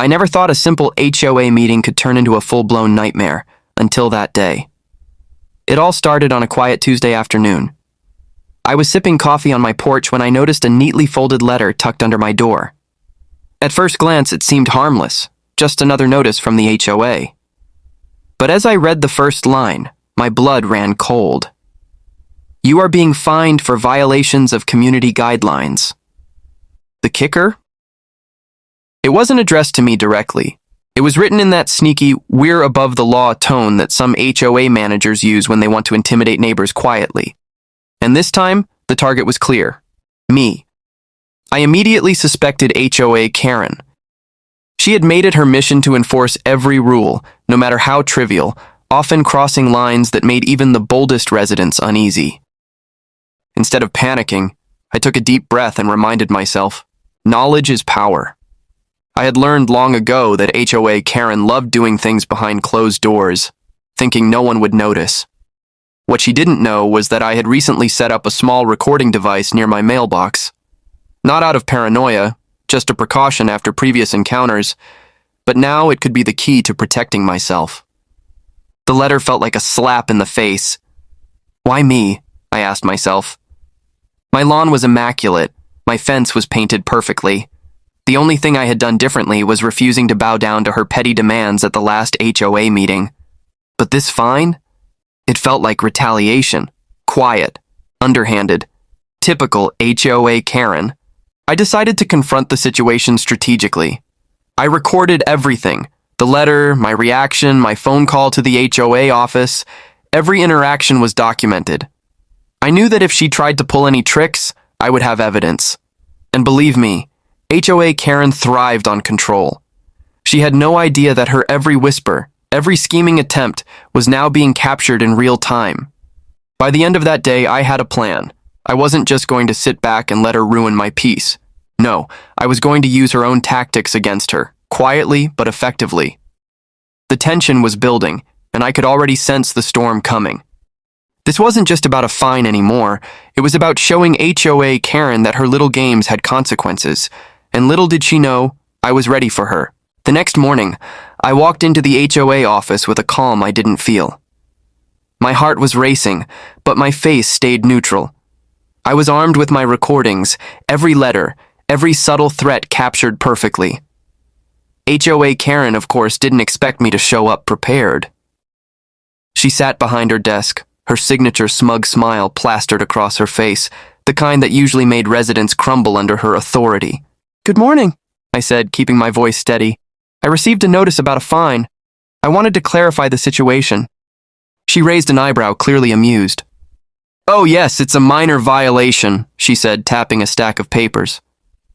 I never thought a simple HOA meeting could turn into a full-blown nightmare until that day. It all started on a quiet Tuesday afternoon. I was sipping coffee on my porch when I noticed a neatly folded letter tucked under my door. At first glance, it seemed harmless, just another notice from the HOA. But as I read the first line, my blood ran cold. You are being fined for violations of community guidelines. The kicker? It wasn't addressed to me directly. It was written in that sneaky, we're above the law tone that some HOA managers use when they want to intimidate neighbors quietly. And this time, the target was clear. Me. I immediately suspected HOA Karen. She had made it her mission to enforce every rule, no matter how trivial, often crossing lines that made even the boldest residents uneasy. Instead of panicking, I took a deep breath and reminded myself, knowledge is power. I had learned long ago that HOA Karen loved doing things behind closed doors, thinking no one would notice. What she didn't know was that I had recently set up a small recording device near my mailbox. Not out of paranoia, just a precaution after previous encounters, but now it could be the key to protecting myself. The letter felt like a slap in the face. Why me? I asked myself. My lawn was immaculate. My fence was painted perfectly. The only thing I had done differently was refusing to bow down to her petty demands at the last HOA meeting. But this fine? It felt like retaliation. Quiet. Underhanded. Typical HOA Karen. I decided to confront the situation strategically. I recorded everything. The letter, my reaction, my phone call to the HOA office. Every interaction was documented. I knew that if she tried to pull any tricks, I would have evidence. And believe me, HOA Karen thrived on control. She had no idea that her every whisper, every scheming attempt, was now being captured in real time. By the end of that day, I had a plan. I wasn't just going to sit back and let her ruin my peace. No, I was going to use her own tactics against her, quietly but effectively. The tension was building, and I could already sense the storm coming. This wasn't just about a fine anymore. It was about showing HOA Karen that her little games had consequences. And little did she know, I was ready for her. The next morning, I walked into the HOA office with a calm I didn't feel. My heart was racing, but my face stayed neutral. I was armed with my recordings, every letter, every subtle threat captured perfectly. HOA Karen, of course, didn't expect me to show up prepared. She sat behind her desk, her signature smug smile plastered across her face, the kind that usually made residents crumble under her authority. Good morning, I said, keeping my voice steady. I received a notice about a fine. I wanted to clarify the situation. She raised an eyebrow, clearly amused. Oh yes, it's a minor violation, she said, tapping a stack of papers.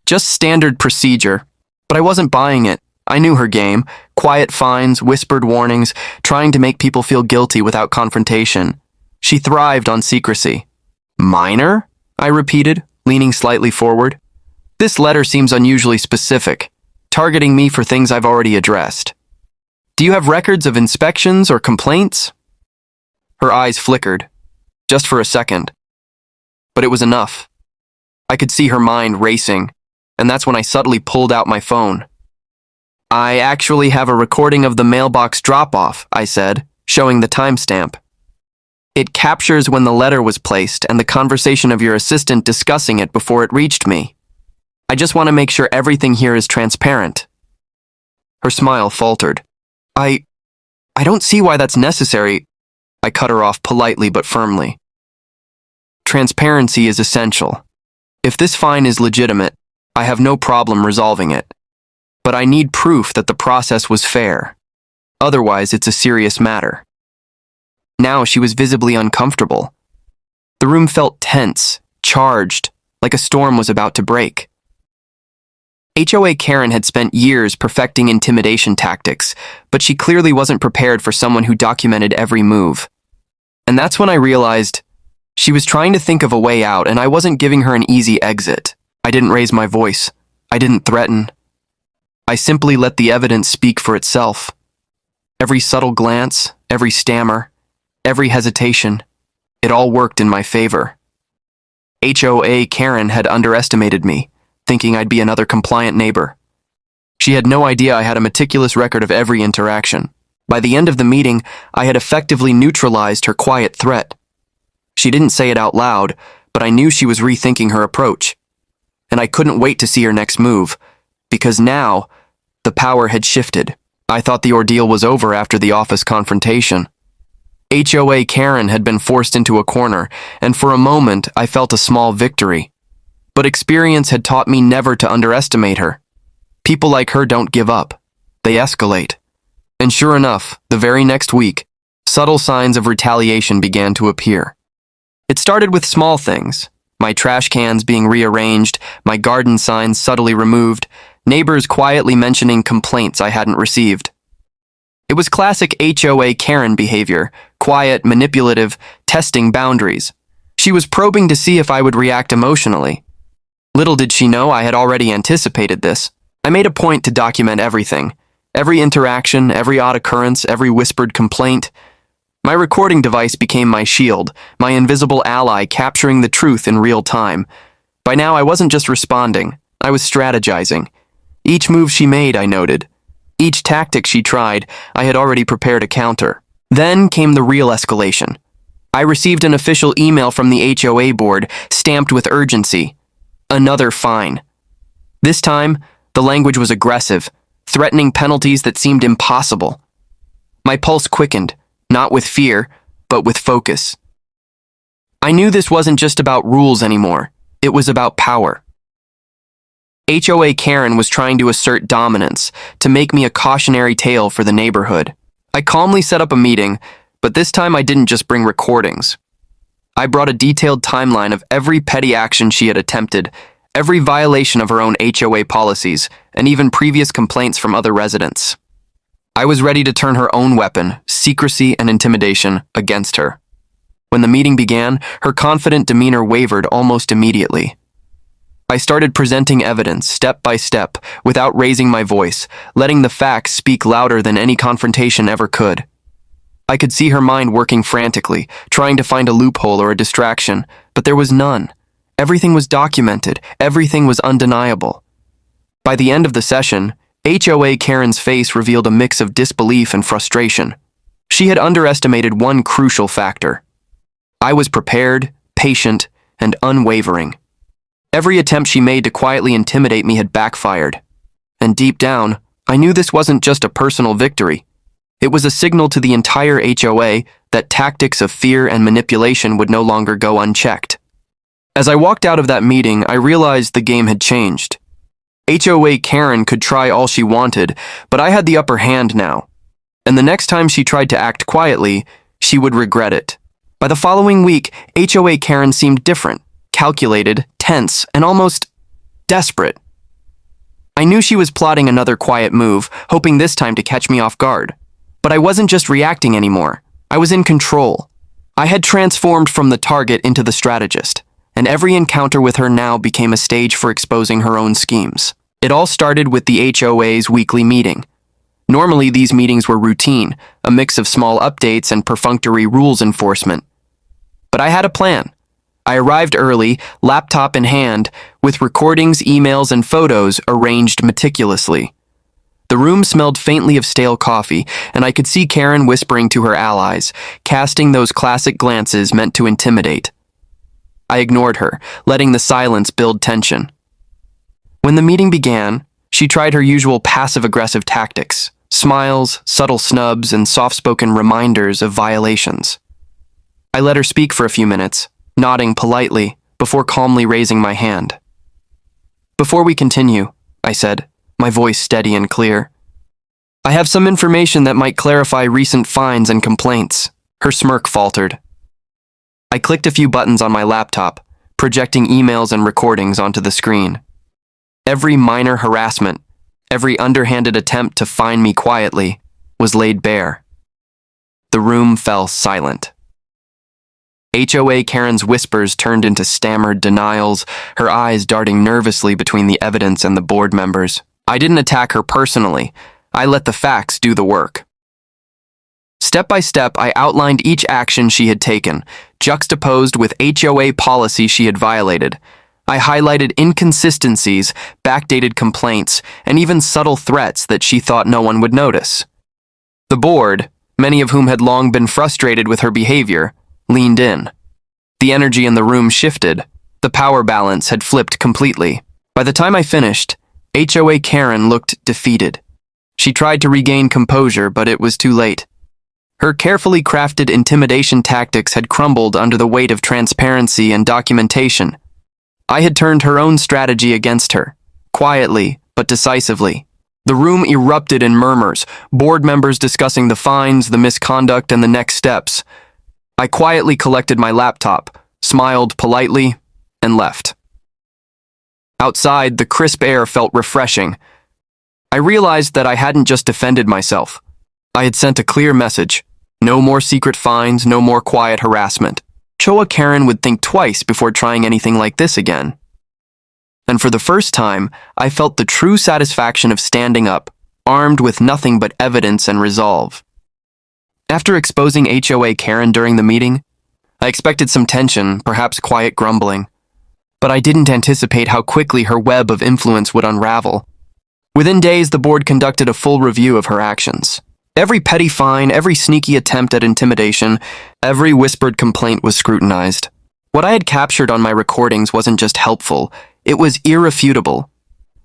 Just standard procedure. But I wasn't buying it. I knew her game. Quiet fines, whispered warnings, trying to make people feel guilty without confrontation. She thrived on secrecy. Minor? I repeated, leaning slightly forward. This letter seems unusually specific, targeting me for things I've already addressed. Do you have records of inspections or complaints? Her eyes flickered, just for a second. But it was enough. I could see her mind racing, and that's when I subtly pulled out my phone. I actually have a recording of the mailbox drop-off, I said, showing the timestamp. It captures when the letter was placed and the conversation of your assistant discussing it before it reached me. I just want to make sure everything here is transparent. Her smile faltered. I don't see why that's necessary. I cut her off politely but firmly. Transparency is essential. If this fine is legitimate, I have no problem resolving it. But I need proof that the process was fair. Otherwise, it's a serious matter. Now she was visibly uncomfortable. The room felt tense, charged, like a storm was about to break. HOA Karen had spent years perfecting intimidation tactics, but she clearly wasn't prepared for someone who documented every move. And that's when I realized she was trying to think of a way out, and I wasn't giving her an easy exit. I didn't raise my voice. I didn't threaten. I simply let the evidence speak for itself. Every subtle glance, every stammer, every hesitation, it all worked in my favor. HOA Karen had underestimated me, thinking I'd be another compliant neighbor. She had no idea I had a meticulous record of every interaction. By the end of the meeting, I had effectively neutralized her quiet threat. She didn't say it out loud, but I knew she was rethinking her approach. And I couldn't wait to see her next move, because now, the power had shifted. I thought the ordeal was over after the office confrontation. HOA Karen had been forced into a corner, and for a moment I felt a small victory. But experience had taught me never to underestimate her. People like her don't give up. They escalate. And sure enough, the very next week, subtle signs of retaliation began to appear. It started with small things. My trash cans being rearranged, my garden signs subtly removed, neighbors quietly mentioning complaints I hadn't received. It was classic HOA Karen behavior, quiet, manipulative, testing boundaries. She was probing to see if I would react emotionally. Little did she know I had already anticipated this. I made a point to document everything. Every interaction, every odd occurrence, every whispered complaint. My recording device became my shield, my invisible ally capturing the truth in real time. By now I wasn't just responding, I was strategizing. Each move she made, I noted. Each tactic she tried, I had already prepared a counter. Then came the real escalation. I received an official email from the HOA board, stamped with urgency. Another fine. This time, the language was aggressive, threatening penalties that seemed impossible. My pulse quickened, not with fear, but with focus. I knew this wasn't just about rules anymore. It was about power. HOA Karen was trying to assert dominance, to make me a cautionary tale for the neighborhood. I calmly set up a meeting, but this time I didn't just bring recordings. I brought a detailed timeline of every petty action she had attempted, every violation of her own HOA policies, and even previous complaints from other residents. I was ready to turn her own weapon, secrecy and intimidation, against her. When the meeting began, her confident demeanor wavered almost immediately. I started presenting evidence, step by step, without raising my voice, letting the facts speak louder than any confrontation ever could. I could see her mind working frantically, trying to find a loophole or a distraction, but there was none. Everything was documented, everything was undeniable. By the end of the session, HOA Karen's face revealed a mix of disbelief and frustration. She had underestimated one crucial factor. I was prepared, patient, and unwavering. Every attempt she made to quietly intimidate me had backfired. And deep down, I knew this wasn't just a personal victory. It was a signal to the entire HOA that tactics of fear and manipulation would no longer go unchecked. As I walked out of that meeting, I realized the game had changed. HOA Karen could try all she wanted, but I had the upper hand now. And the next time she tried to act quietly, she would regret it. By the following week, HOA Karen seemed different, calculated, tense, and almost desperate. I knew she was plotting another quiet move, hoping this time to catch me off guard. But I wasn't just reacting anymore. I was in control. I had transformed from the target into the strategist, and every encounter with her now became a stage for exposing her own schemes. It all started with the HOA's weekly meeting. Normally, these meetings were routine, a mix of small updates and perfunctory rules enforcement. But I had a plan. I arrived early, laptop in hand, with recordings, emails, and photos arranged meticulously. The room smelled faintly of stale coffee, and I could see Karen whispering to her allies, casting those classic glances meant to intimidate. I ignored her, letting the silence build tension. When the meeting began, she tried her usual passive-aggressive tactics, smiles, subtle snubs, and soft-spoken reminders of violations. I let her speak for a few minutes, nodding politely, before calmly raising my hand. "Before we continue," I said, my voice steady and clear, "I have some information that might clarify recent fines and complaints." Her smirk faltered. I clicked a few buttons on my laptop, projecting emails and recordings onto the screen. Every minor harassment, every underhanded attempt to fine me quietly, was laid bare. The room fell silent. HOA Karen's whispers turned into stammered denials, her eyes darting nervously between the evidence and the board members. I didn't attack her personally. I let the facts do the work. Step by step, I outlined each action she had taken, juxtaposed with HOA policy she had violated. I highlighted inconsistencies, backdated complaints, and even subtle threats that she thought no one would notice. The board, many of whom had long been frustrated with her behavior, leaned in. The energy in the room shifted. The power balance had flipped completely. By the time I finished, HOA Karen looked defeated. She tried to regain composure, but it was too late. Her carefully crafted intimidation tactics had crumbled under the weight of transparency and documentation. I had turned her own strategy against her, quietly but decisively. The room erupted in murmurs, board members discussing the fines, the misconduct, and the next steps. I quietly collected my laptop, smiled politely, and left. Outside, the crisp air felt refreshing. I realized that I hadn't just defended myself. I had sent a clear message. No more secret fines, no more quiet harassment. HOA Karen would think twice before trying anything like this again. And for the first time, I felt the true satisfaction of standing up, armed with nothing but evidence and resolve. After exposing HOA Karen during the meeting, I expected some tension, perhaps quiet grumbling. But I didn't anticipate how quickly her web of influence would unravel. Within days, the board conducted a full review of her actions. Every petty fine, every sneaky attempt at intimidation, every whispered complaint was scrutinized. What I had captured on my recordings wasn't just helpful, it was irrefutable.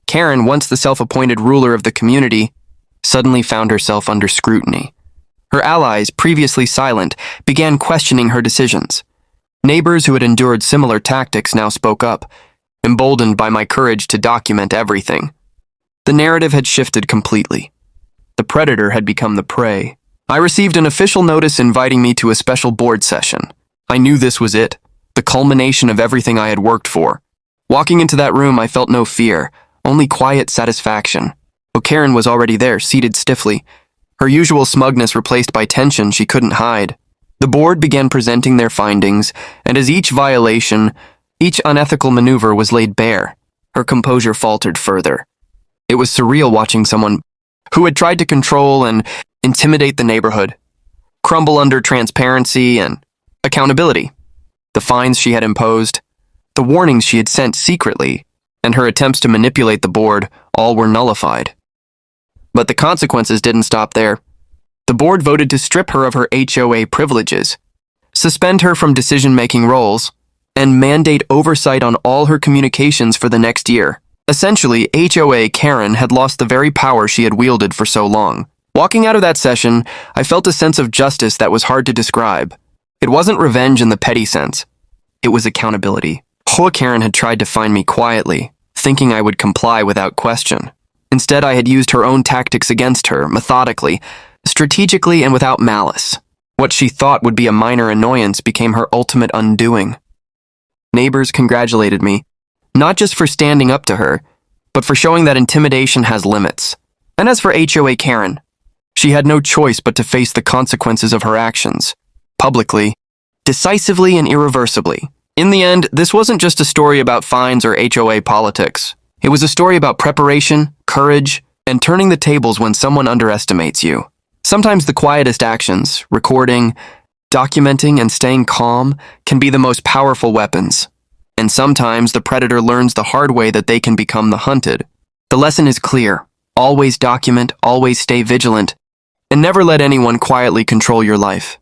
Karen, once the self-appointed ruler of the community, suddenly found herself under scrutiny. Her allies, previously silent, began questioning her decisions. Neighbors who had endured similar tactics now spoke up, emboldened by my courage to document everything. The narrative had shifted completely. The predator had become the prey. I received an official notice inviting me to a special board session. I knew this was it, the culmination of everything I had worked for. Walking into that room, I felt no fear, only quiet satisfaction. Karen was already there, seated stiffly, her usual smugness replaced by tension she couldn't hide. The board began presenting their findings, and as each violation, each unethical maneuver was laid bare, her composure faltered further. It was surreal watching someone who had tried to control and intimidate the neighborhood crumble under transparency and accountability. The fines she had imposed, the warnings she had sent secretly, and her attempts to manipulate the board all were nullified. But the consequences didn't stop there. The board voted to strip her of her HOA privileges, suspend her from decision-making roles, and mandate oversight on all her communications for the next year. Essentially, HOA Karen had lost the very power she had wielded for so long. Walking out of that session, I felt a sense of justice that was hard to describe. It wasn't revenge in the petty sense. It was accountability. HOA Karen had tried to find me quietly, thinking I would comply without question. Instead, I had used her own tactics against her, methodically, strategically, and without malice. What she thought would be a minor annoyance became her ultimate undoing. Neighbors congratulated me, not just for standing up to her, but for showing that intimidation has limits. And as for HOA Karen, she had no choice but to face the consequences of her actions, publicly, decisively, and irreversibly. In the end, this wasn't just a story about fines or HOA politics. It was a story about preparation, courage, and turning the tables when someone underestimates you. Sometimes the quietest actions, recording, documenting, and staying calm, can be the most powerful weapons. And sometimes the predator learns the hard way that they can become the hunted. The lesson is clear. Always document, always stay vigilant, and never let anyone quietly control your life.